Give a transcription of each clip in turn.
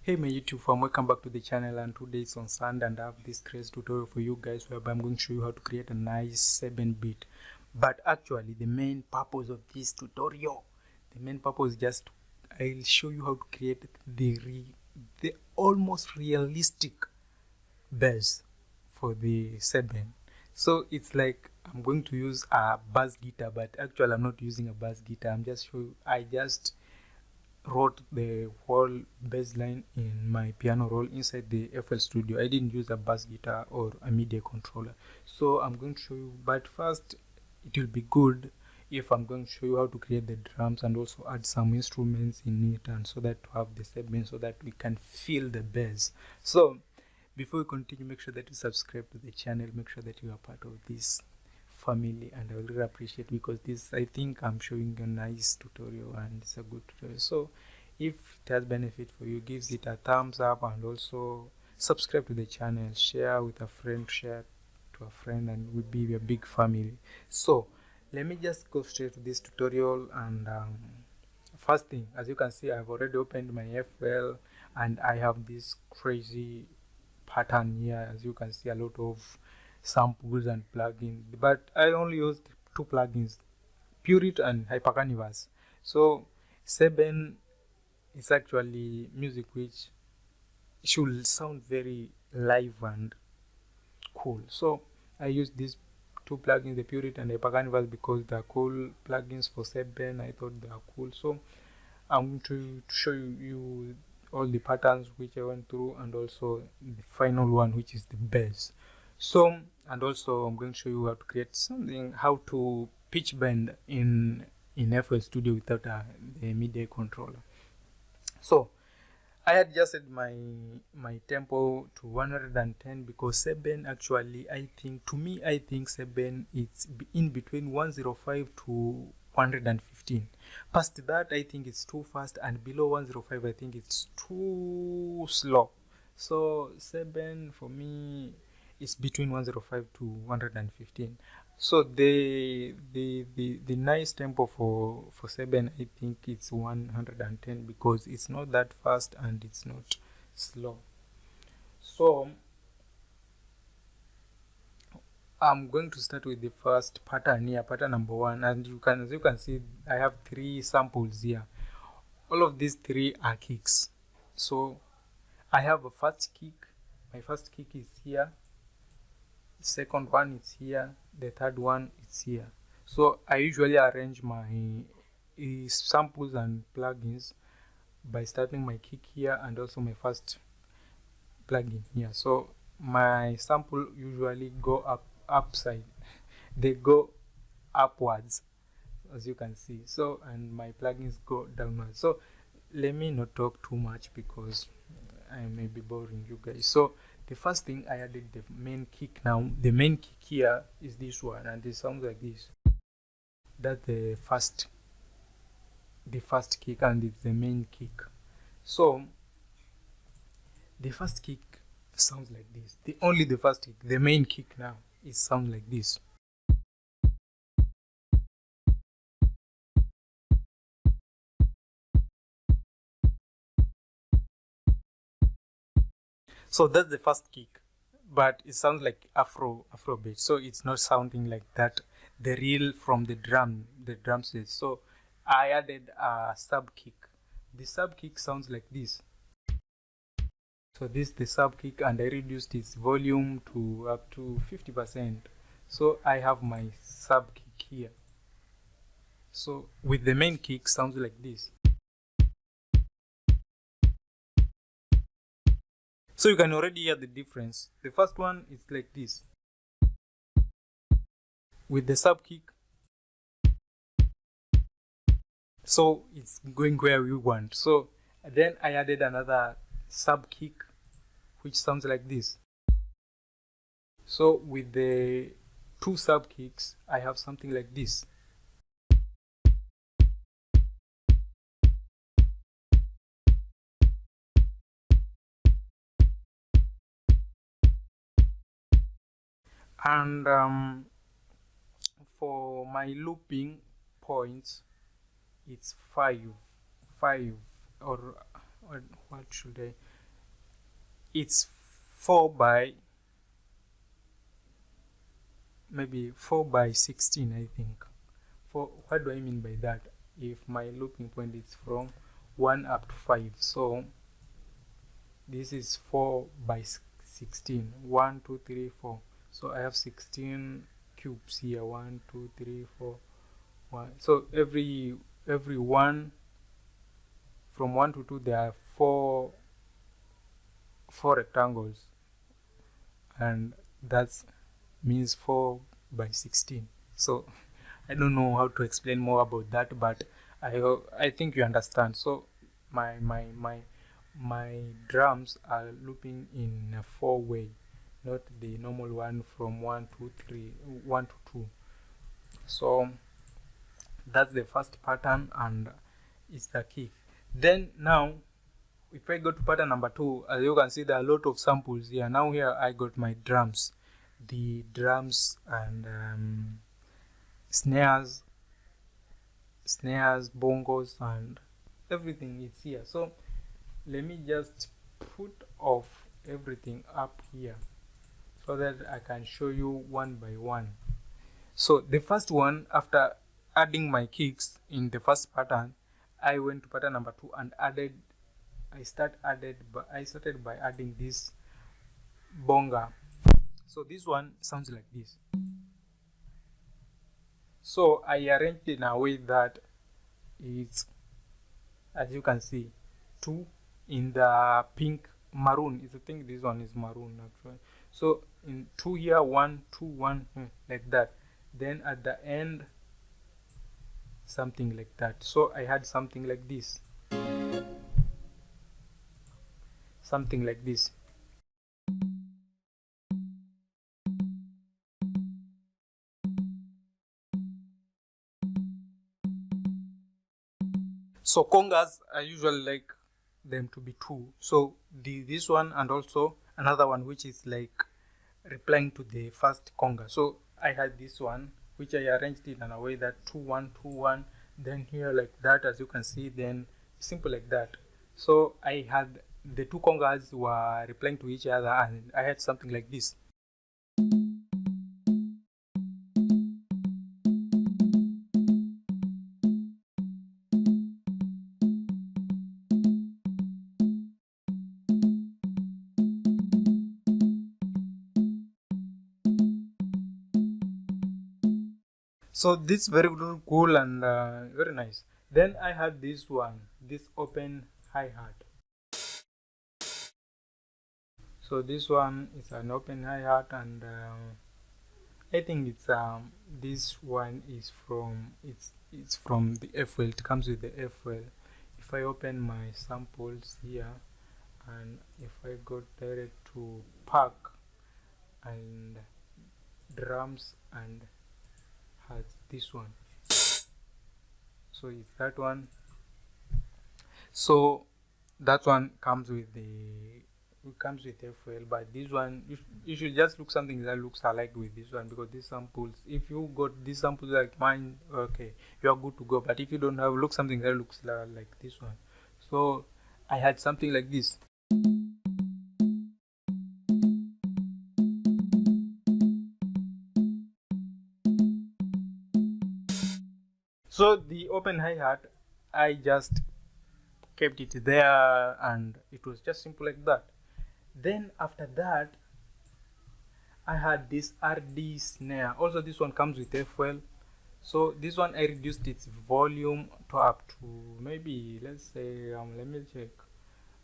Hey my YouTube fam, welcome back to the channel, and today is on Sunday and I have this crazy tutorial for you guys whereby I'm going to show you how to create a nice 7 beat. But actually the main purpose of this tutorial, is just I'll show you how to create the almost realistic bass for the 7. So it's like I'm going to use a bass guitar, but actually I'm not using a bass guitar. I just wrote the whole bass line in my piano roll inside the FL Studio. I didn't use a bass guitar or a MIDI controller. So I'm going to show you, but first it will be good if I'm going to show you how to create the drums and also add some instruments in it, and so that to have the segment so that we can feel the bass. So before we continue, make sure that you subscribe to the channel, make sure that you are part of this family, and I will really appreciate, because this, I think I'm showing a nice tutorial and it's a good tutorial. So if it has benefit for you, give it a thumbs up, and also subscribe to the channel, share with a friend, share to a friend, and we'll be a big family. So let me just go straight to this tutorial. And first thing, as you can see, I've already opened my FL and I have this crazy pattern here. As you can see, a lot of samples and plugins, but I only used two plugins, Purit and Hypercanvas. So Seben is actually music which should sound very live and cool. So I use these two plugins, the Purit and Hypercanvas, because they're cool plugins for Seben. I thought they are cool. So I'm going to show you all the patterns which I went through, and also the final one, which is the bass. So, and also I'm going to show you how to create something, how to pitch bend in FL Studio without the MIDI controller. So I had just set my tempo to 110, because Seben actually, I think Seben it's in between 105 to 115. Past that, I think it's too fast, and below 105 I think it's too slow. So Seben for me is between 105 to 115. So the nice tempo for Seben, I think it's 110, because it's not that fast and it's not slow. So I'm going to start with the first pattern here, pattern number 1, and as you can see, I have 3 samples here. All of these 3 are kicks. So I have a first kick. My first kick is here. The second one is here. The third one is here. So I usually arrange my samples and plugins by starting my kick here and also my first plugin here. So my sample usually go upside. They go upwards, as you can see. So, and my plugins go downwards. So let me not talk too much, because I may be boring you guys. So the first thing, I added the main kick. Now the main kick here is this one, and it sounds like this. That's the first kick, and it's the main kick. So the first kick sounds like this. The first kick, the main kick now, it sounds like this. So that's the first kick, but it sounds like Afro beat. So it's not sounding like that, the real from the drum set. So I added a sub kick. The sub kick sounds like this. So this is the sub kick, and I reduced its volume to up to 50%. So I have my sub kick here. So with the main kick, sounds like this. So you can already hear the difference. The first one is like this. With the sub kick, so it's going where we want. So then I added another sub kick, which sounds like this. So with the 2 sub kicks, I have something like this. And for my looping points, it's 5, or what should I it's 4 by maybe 4 by 16, I think. For what do I mean by that? If my looping point is from 1 up to 5, so this is 4 by 16. 1 2 3 4. So I have 16 cubes here. 1 2 3 4 1. So every one, from 1 to 2, there are four rectangles, and that means 4 by 16. So I don't know how to explain more about that, but I think you understand. So my drums are looping in a 4-way, not the normal one from 1 to 3, 1 to 2. So that's the first pattern, and it's the kick. Then now, if I go to pattern number 2, as you can see, there are a lot of samples here. Now here I got my drums, the drums and snares, bongos, and everything is here. So let me just put off everything up here so that I can show you one by one. So the first one, after adding my kicks in the first pattern, I went to pattern number 2 and I started by adding this bonga. So this one sounds like this. So I arranged it in a way that it's, as you can see, 2 in the pink maroon. I think this one is maroon actually. So in 2 here, 1 2 1, like that. Then at the end, something like that. So I had something like this, something like this. So congas, I usually like them to be 2. So this one, and also another one which is like replying to the first conga. So I had this one which I arranged it in a way that 2 1 2 1, then here like that, as you can see, then simple like that. So I had the 2 congas were replying to each other, and I had something like this. So this very cool and very nice. Then I had this one, this open hi-hat. So this one is an open hi-hat, and I think it's this one is from it's from the FL. It comes with the FL. If I open my samples here, and if I go direct to pack and drums, and has this one, so it's that one. So that one comes with FL, but this one you should just look something that looks alike with this one, because these samples, if you got these samples like mine, okay, you are good to go. But if you don't have, look something that looks like this one. So I had something like this. So the open hi-hat, I just kept it there, and it was just simple like that. Then after that, I had this RD snare. Also this one comes with FL. So this one I reduced its volume to up to maybe, let's say, let me check,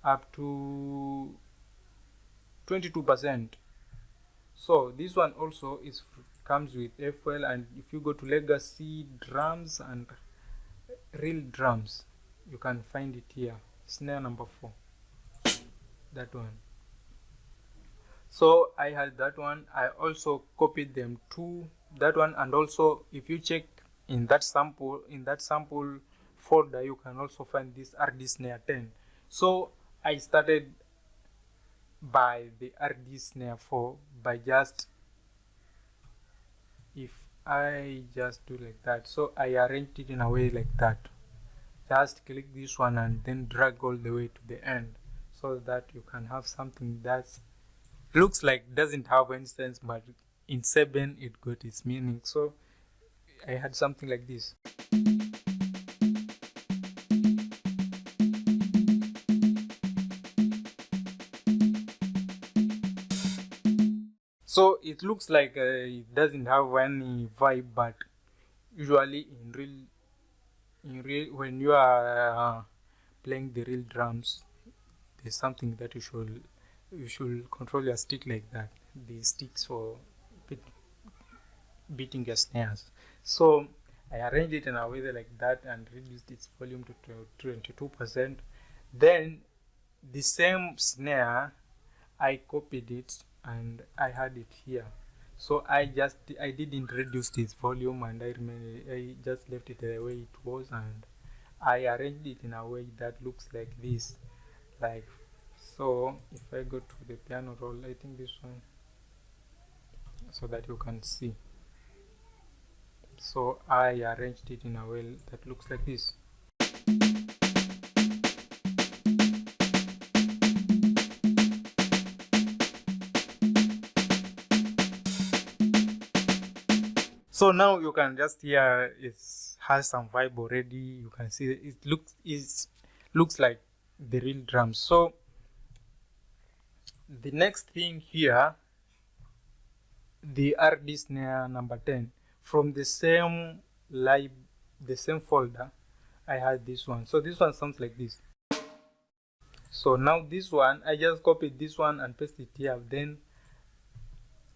up to 22%. So this one also comes with FL, and if you go to legacy drums and real drums, you can find it here, snare number 4, that one. So I had that one. I also copied them to that one, and also if you check in that sample folder, you can also find this RD snare 10. So I started by the RD snare 4 by just, if I just do like that, so I arranged it in a way like that. Just click this one and then drag all the way to the end. so that you can have something that looks like doesn't have any sense, but in Seben it got its meaning. So I had something like this. So it looks like it doesn't have any vibe, but usually in real when you are playing the real drums, there's something that you should control your stick like that. The sticks for beating your snares. So I arranged it in a way like that and reduced its volume to 22%. Then the same snare, I copied it and I had it here. So I didn't reduce its volume, and I just left it the way it was, and I arranged it in a way that looks like this. Like so, if I go to the piano roll, I think this one, so that you can see. So I arranged it in a way that looks like this. So now you can just hear it has some vibe already. You can see it looks like the real drums. So the next thing here, the RD snare number 10, from the same folder, I had this one. So this one sounds like this. So now this one, I just copied this one and pasted it here, then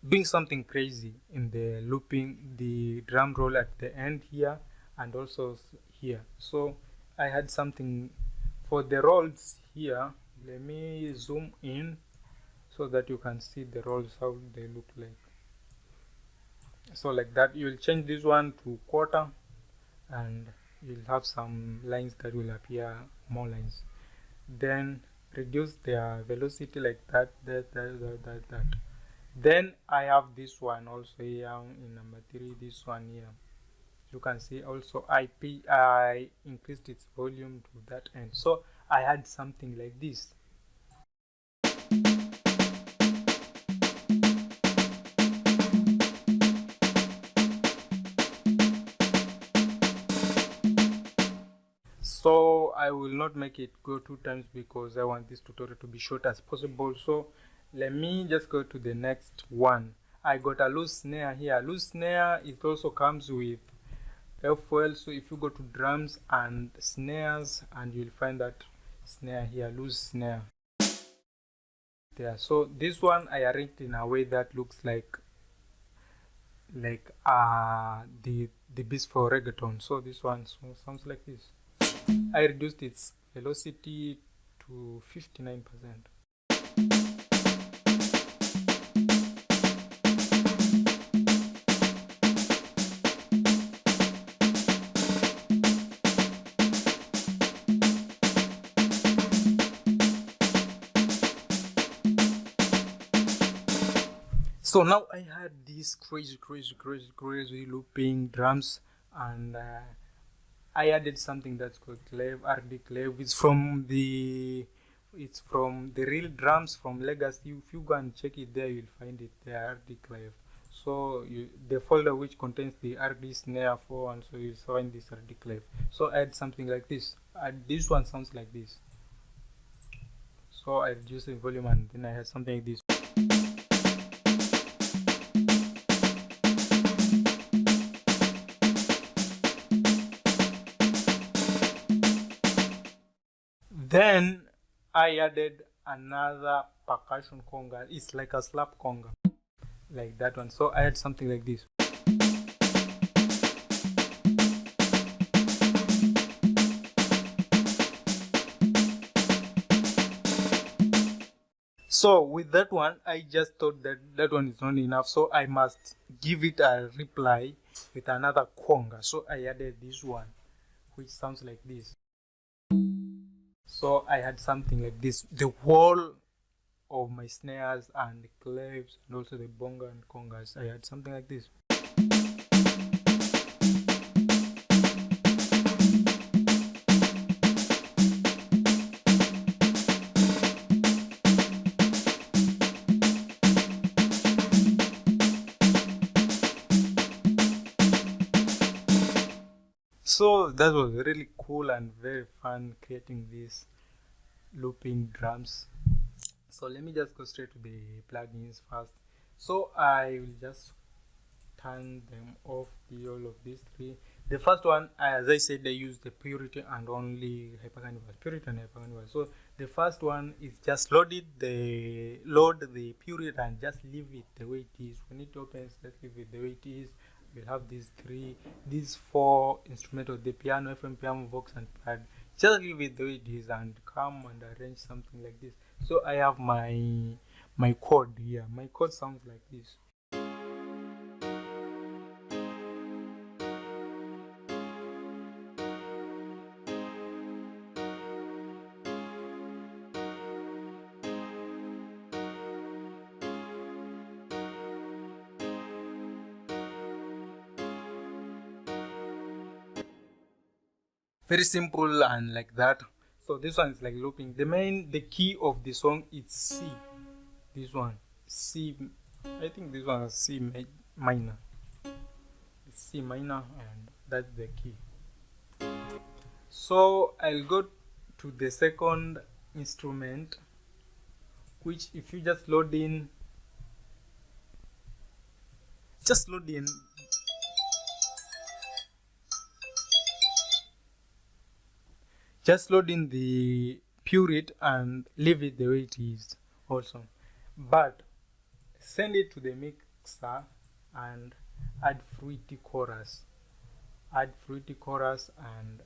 doing something crazy in the looping, the drum roll at the end here and also here. So I had something for the rolls here. Let me zoom in so that you can see the rolls, how they look like. So like that, you will change this one to quarter and you'll have some lines that will appear, more lines. Then reduce their velocity like that. Then I have this one also here in number 3, this one here. You can see also I increased its volume to that end. So I had something like this. So I will not make it go 2 times because I want this tutorial to be short as possible. So let me just go to the next one. I got a loose snare here. Loose snare, it also comes with FL. So if you go to drums and snares, and you'll find that snare here, loose snare there. So this one I arranged in a way that looks like the beats for reggaeton. So this one sounds like this. I reduced its velocity to 59%. So now I had this crazy looping drums, and I added something that's called clave, RD clave. It's from the real drums from Legacy. If you go and check it there, you'll find it there, RD clave. So the folder which contains the RD snare 4, and so you'll find this RD clave. So I had something like this. This one sounds like this. So I reduced the volume, and then I had something like this. Then I added another percussion conga. It's like a slap conga, like that one. So I had something like this. So with that one, I just thought that one is not enough, so I must give it a reply with another conga. So I added this one, which sounds like this. So I had something like this. The whole of my snares and the claves and also the bonga and congas, I had something like this. So that was really cool and very fun creating these looping drums. So let me just go straight to the plugins first. So I will just turn them off, all of these three. The first one, as I said, they use the Purity and only hypercanvas, Purity and hypercanvas. So the first one is just load the Purity and just leave it the way it is. When it opens, let's leave it the way it is. We'll have these four instrumentals: the piano, FM, piano, vox, and pad. Just leave it the way it is and come and arrange something like this. So I have my chord here. My chord sounds like this. Very simple and like that. So this one is like looping. The key of the song is C. This one C. I think this one is C minor. It's C minor, and that's the key. So I'll go to the second instrument, which if you just load in the Purity and leave it the way it is also, but send it to the mixer and add fruity chorus and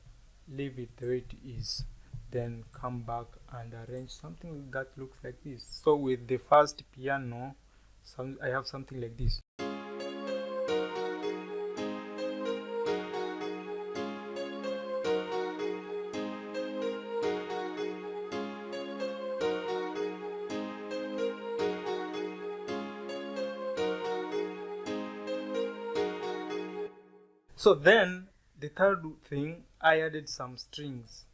leave it the way it is, then come back and arrange something that looks like this. So with the first piano, I have something like this. So then the third thing, I added some strings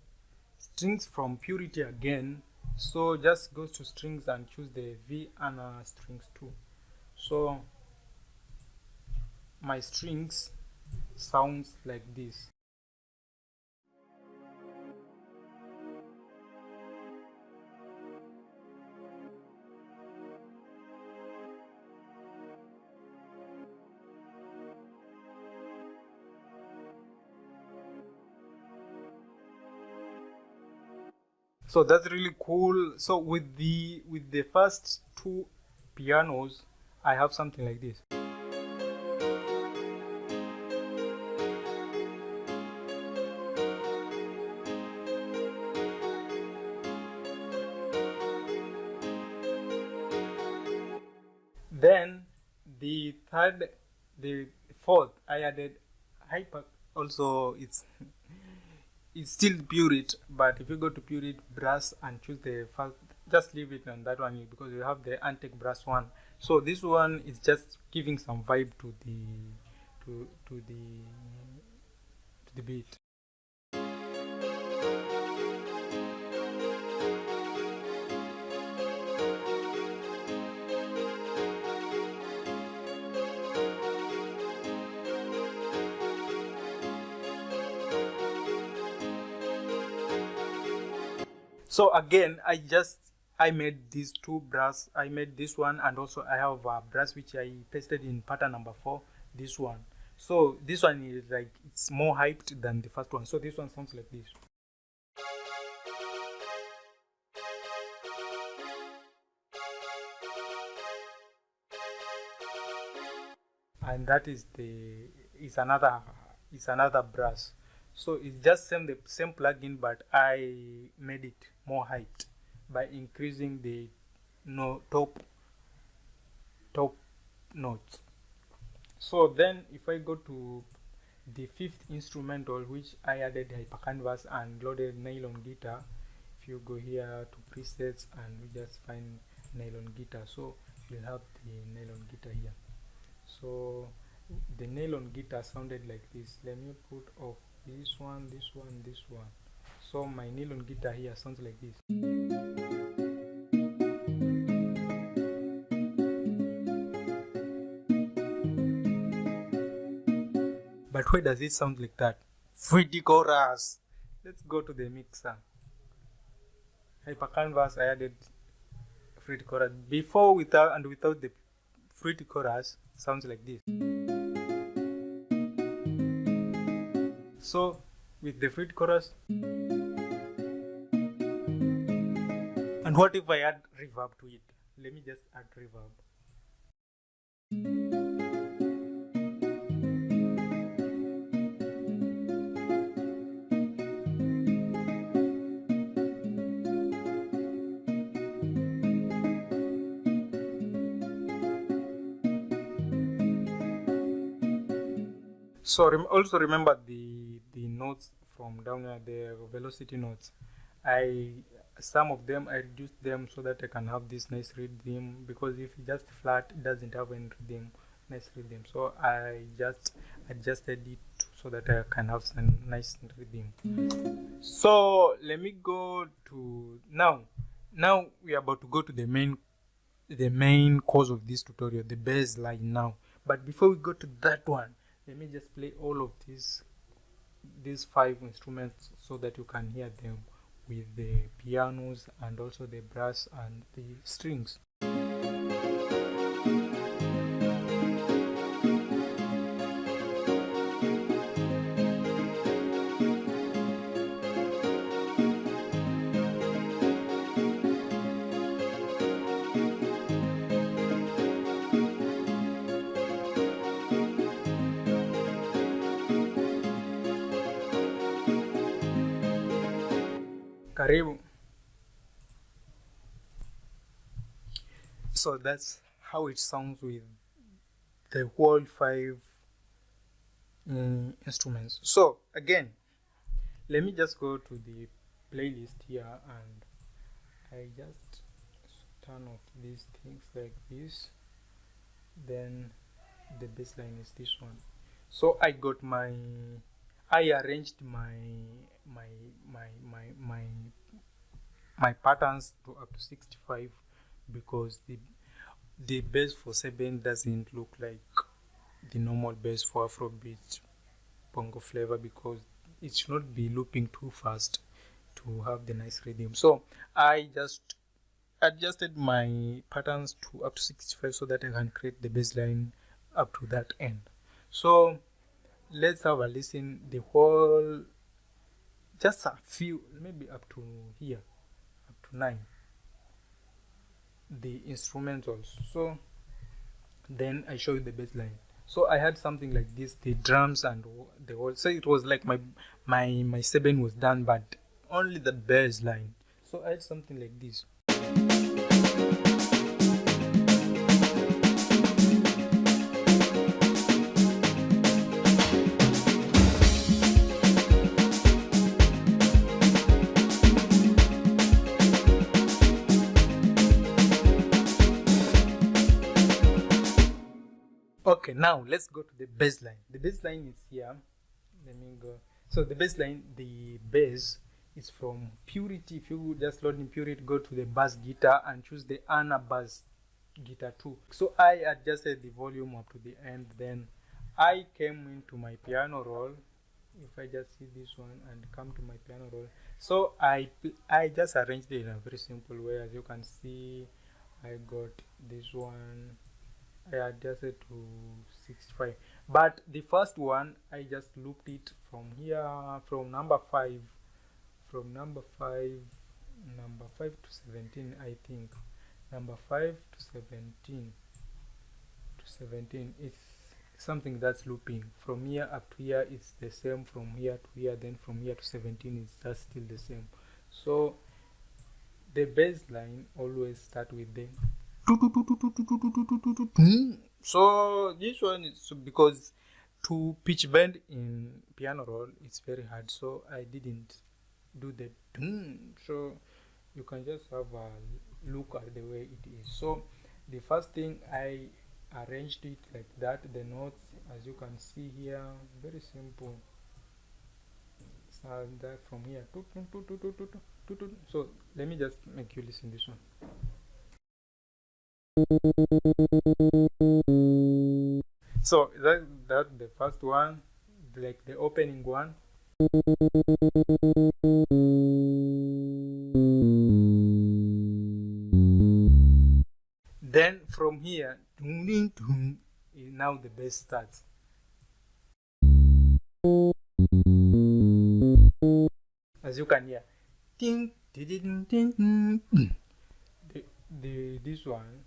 from Purity again. So just go to strings and choose the V and strings 2. So my strings sounds like this. So that's really cool. So with the first two pianos, I have something like this. Then the fourth, I added hyper. Also, it's still Purity, but if you go to Purity brass and choose the first, just leave it on that one because you have the Antec brass one. So this one is just giving some vibe to the beat. So again, I made these two brass. I made this one, and also I have a brass which I pasted in pattern number 4. This one. So this one is like, it's more hyped than the first one. So this one sounds like this. And that is another brass. So it's just the same plugin, but I made it more hyped by increasing the top notes. So then if I go to the fifth instrumental, which I added hypercanvas and loaded nylon guitar, if you go here to presets and we just find nylon guitar, so you'll have the nylon guitar here. So the nylon guitar sounded like this. Let me put off this one. So my nylon guitar here sounds like this. But why does it sound like that? Pretty chorus. Let's go to the mixer. Hyper canvas, I added pretty chorus. Before, without the pretty chorus, sounds like this. So with the pretty chorus, and what if I add reverb to it? Let me just add reverb. So also remember the notes from down here, the velocity notes. Some of them I reduced them so that I can have this nice rhythm, because if it's just flat, it doesn't have any rhythm, nice rhythm. So I just adjusted it so that I can have some nice rhythm. So let me go to now we are about to go to the main cause of this tutorial, the bass line now. But before we go to that one, let me just play all of these 5 instruments so that you can hear them with the pianos and also the brass and the strings. Karibu. So that's how it sounds with the whole 5 instruments. So again, let me just go to the playlist here and I just turn off these things like this. Then the bass line is this one. So I arranged my patterns to up to 65, because the bass for Seben doesn't look like the normal bass for Afrobeat bongo flavor, because it should not be looping too fast to have the nice rhythm. So I just adjusted my patterns to up to 65 so that I can create the bass line up to that end. So let's have a listen, the whole, just a few, maybe up to here, up to 9, the instrumentals. So then I show you the bass line. So I had something like this, the drums and the whole. So it was like my 7 was done, but only the bass line. So I had something like this. Okay, now let's go to the bass line. The bass line is here. Let me go. So the bass line, the bass is from Purity. If you just load in Purity, go to the bass guitar and choose the Anna bass guitar 2. So I adjusted the volume up to the end. Then I came into my piano roll. If I just see this one and come to my piano roll, so I just arranged it in a very simple way. As you can see, I got this one, I adjusted to 65, but the first one I just looped it from here, from number 5 to 17, I think. Number 5 to 17 is something that's looping. From here up to here it's the same, from here to here, then from here to 17 is just still the same. So the bass line always start with the. So this one is because to pitch bend in piano roll it's very hard, so I didn't do the. So you can just have a look at the way it is. So the first thing, I arranged it like that. The notes, as you can see here, very simple. So that from here. So let me just make you listen this one. So that the first one, like the opening one. Then from here, now the bass starts. As you can hear, ding, ding, ding, ding, ding. This one,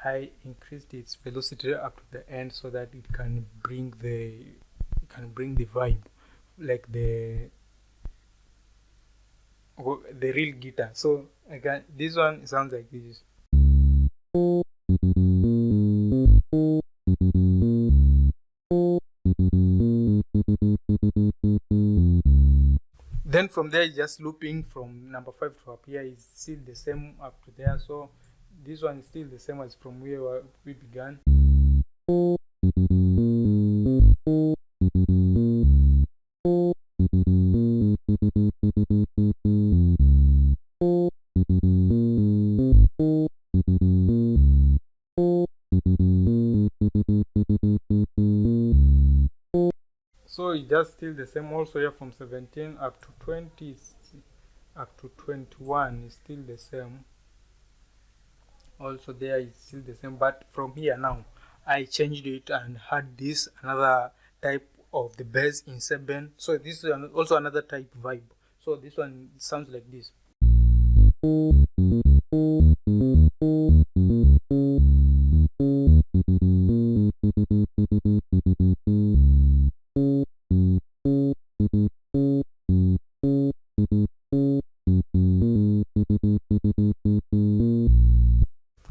I increased its velocity up to the end so that it can bring the vibe, like the real guitar. So again, this one sounds like this. Then from there, just looping from number 5 to up here is still the same up to there. So this one is still the same as from where we began. So it just still the same also here from 17 up to 20 up to 21 is still the same. Also there is still the same, but from here now I changed it and had this another type of the bass in 7. So this is also another type vibe. So this one sounds like this.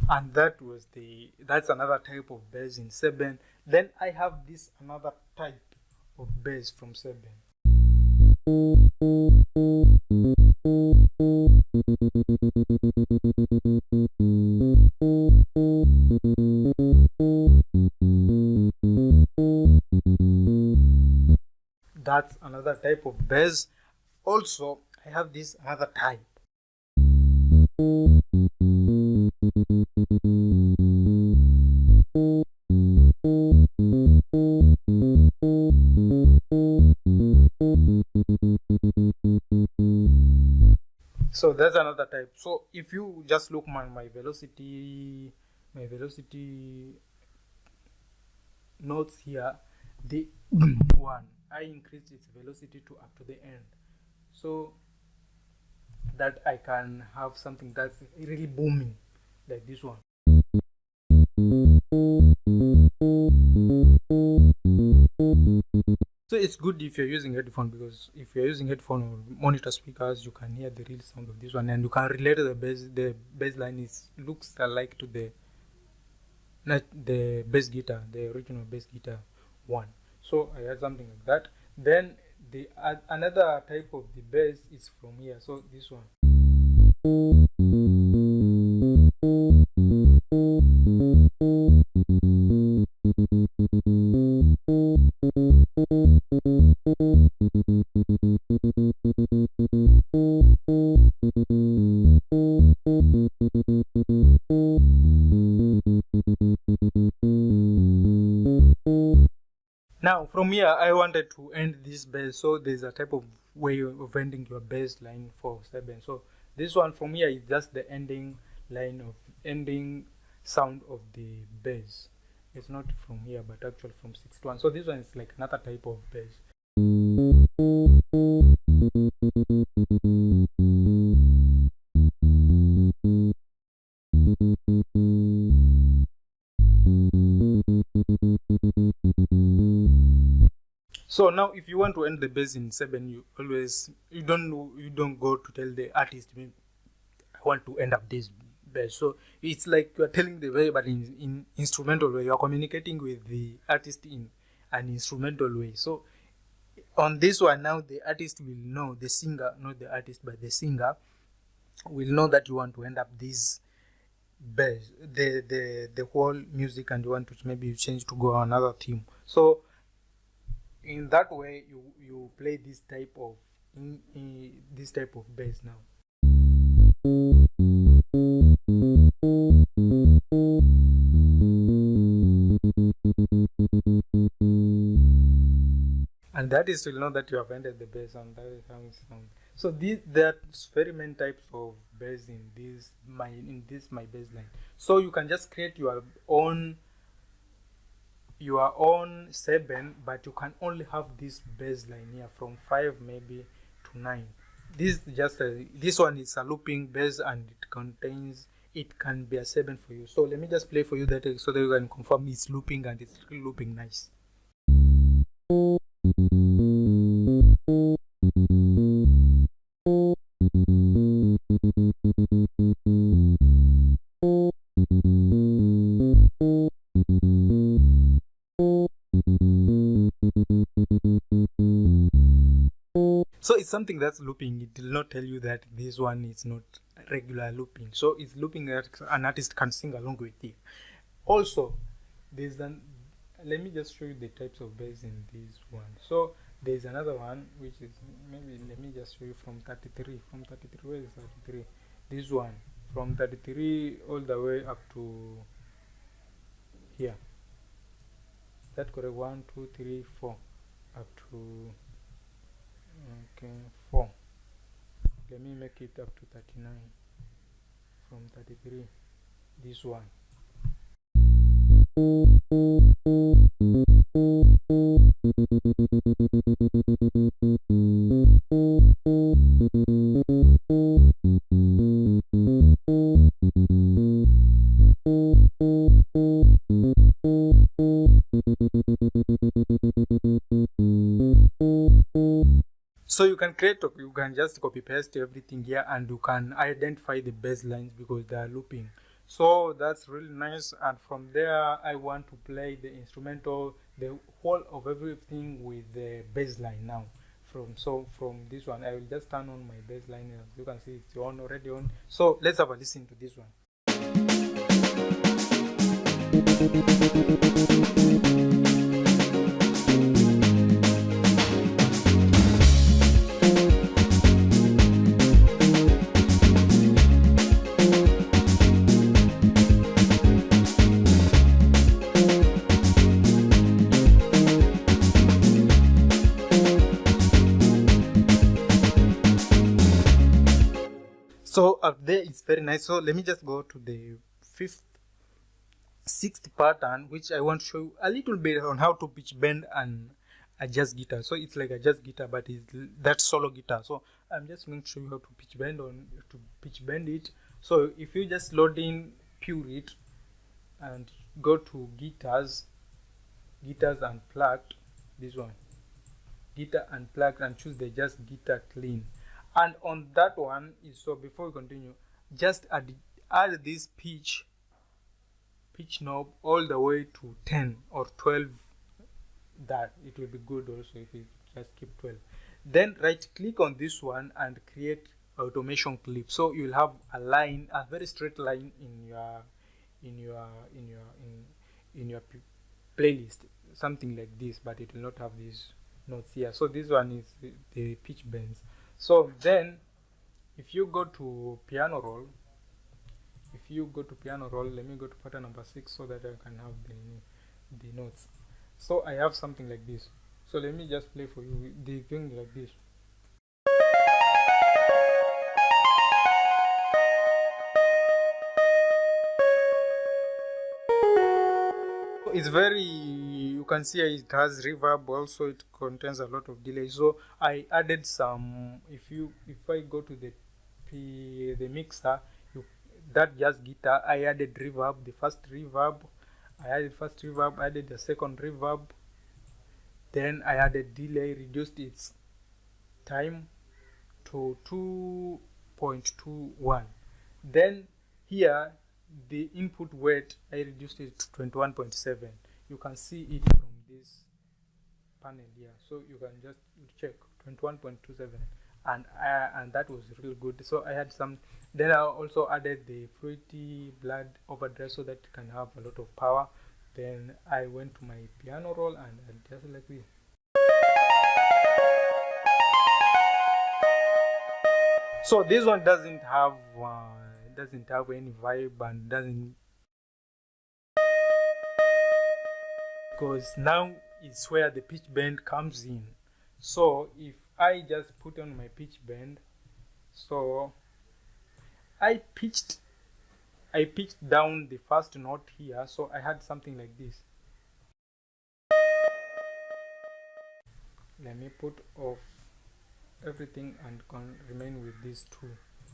And that's another type of bass in 7. Then I have this another type of bass from 7. That's another type of bass. Also, I have this another type. So that's another type. So if you just look my velocity notes here, the one I increased its velocity to up to the end, so that I can have something that's really booming like this one. So it's good if you're using headphone, because if you're using headphone or monitor speakers, you can hear the real sound of this one, and you can relate the bass. The bass line looks alike to the bass guitar, the original bass guitar one. So I had something like that. Then the another type of the bass is from here. So this one. Now from here I wanted to end this bass, so there's a type of way of ending your bass line for 7. So this one from here is just the ending sound of the bass. It's not from here but actually from 6 to 1. So this one is like another type of bass. So now if you want to end the bass in 7, you don't go to tell the artist, I want to end up this bass. So it's like you're telling the way, but in instrumental way. You're communicating with the artist in an instrumental way. So on this one now, the artist will know, the singer, not the artist but the singer will know that you want to end up this bass, the whole music, and you want to maybe change to go another theme. So in that way you play this type of bass now. And and the artist will know that you have ended the bass, and that is how it sounds. So there's very many types of bass in my bass line. So you can just create your own Seben, but you can only have this bass line here from 5 maybe to 9. This one is a looping bass, and it can be a 7 for you. So let me just play for you that so that you can confirm it's looping, and it's really looping nice. So it's something that's looping. It will not tell you that this one is not regular looping. So it's looping that an artist can sing along with you. Also, let me just show you the types of bass in this one. So there's another one which is, maybe let me just show you from 33. From 33, where is 33? This one from 33 all the way up to here. That's correct. 1, 2, 3, 4 up to 4. Let me make it up to 39. From 33, this one. So you can just copy paste everything here, and you can identify the bass lines because they are looping. So that's really nice. And from there, I want to play the instrumental, the whole of everything with the bass line now. From this one, I will just turn on my bass line. As you can see, it's already on. So let's have a listen to this one. So up there it's very nice. So let me just go to the sixth pattern, which I want to show you a little bit on how to pitch bend and adjust guitar. So it's like a jazz guitar, but it's that solo guitar. So I'm just going to show you how to pitch bend it. So if you just load in Pure It and go to guitars unplugged, this one, guitar unplugged, and choose the just guitar clean. And on that one is, so before we continue, just add this pitch knob all the way to 10 or 12. That it will be good also if you just keep 12. Then right click on this one and create automation clip. So you'll have a line, a very straight line in your playlist, something like this, but it will not have these notes here. So this one is the pitch bends. So then if you go to piano roll, let me go to pattern number 6 so that I can have the notes. So I have something like this. So let me just play for you the thing like this. It's very, you can see it has reverb, also it contains a lot of delay. So I added some, if I go to the mixer, that jazz guitar, I added reverb, I added the second reverb, then I added delay, reduced its time to 2.21. Then here the input weight, I reduced it to 21.7. You can see it from this panel here, so you can just check 21.27, and that was really good. So I had some, then I also added the fruity blood overdrive so that it can have a lot of power. Then I went to my piano roll and just like this. So this one doesn't have any vibe, and doesn't, because now is where the pitch bend comes in. So if I just put on my pitch bend, so I pitched down the first note here, so I had something like this. Let me put off everything and remain with these two.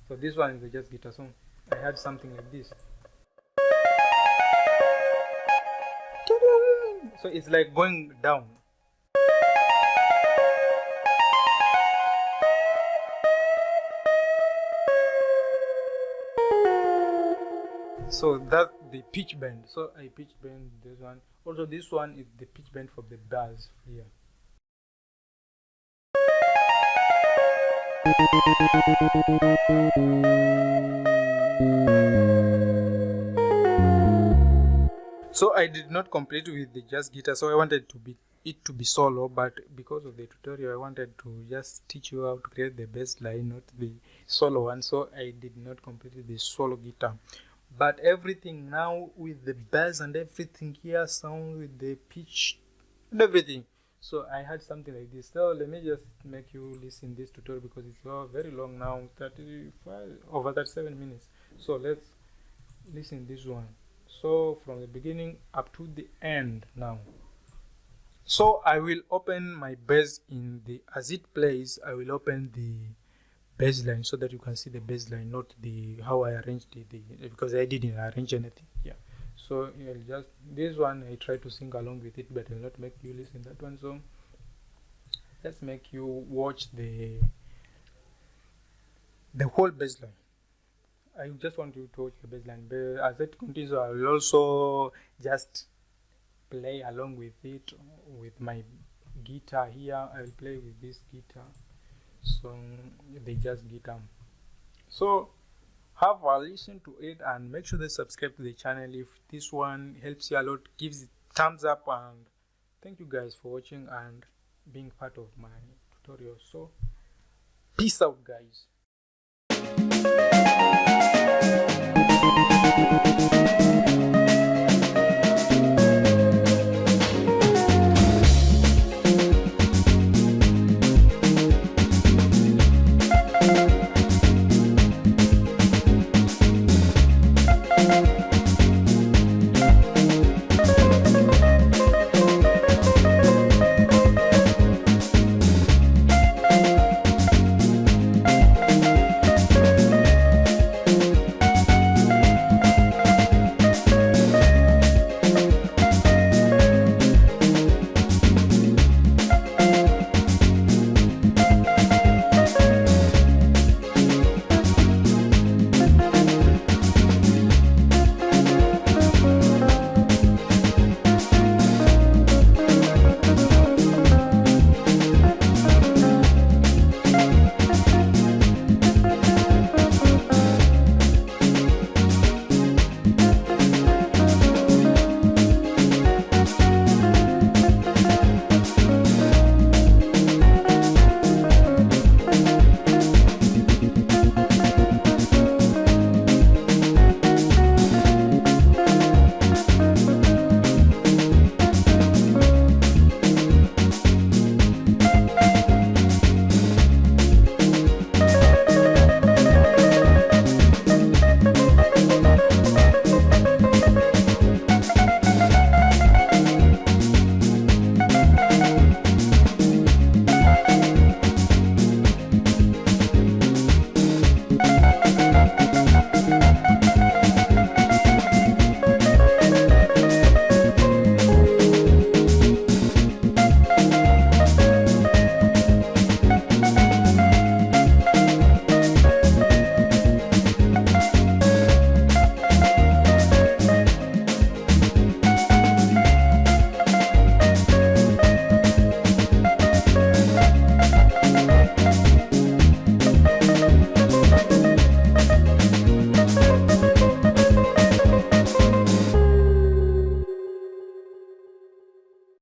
So this one is the just guitar song. I had something like this. So it's like going down. So that's the pitch bend. So I pitch bend this one. Also this one is the pitch bend for the bass here. So I did not complete with the jazz guitar, so I wanted it to be solo, but because of the tutorial I wanted to just teach you how to create the bass line, not the solo one, so I did not complete the solo guitar. But everything now with the bass and everything here, sound with the pitch and everything. So I had something like this. So let me just make you listen this tutorial because it's very long now, 37 minutes. So let's listen this one. So from the beginning up to the end now. So I will open my bass in the, as it plays, I will open the bass line so that you can see the bass line, not the how I arranged it, because I didn't arrange anything. Yeah. So I'll just, this one I try to sing along with it, but I'll not make you listen that one. So let's make you watch the whole bass line. I just want you to watch the bass line, but as it continues I will also just play along with it with my guitar here. I will play with this guitar, so the jazz guitar. So have a listen to it and make sure they subscribe to the channel. If this one helps you a lot, gives it thumbs up, and thank you guys for watching and being part of my tutorial. So peace out guys.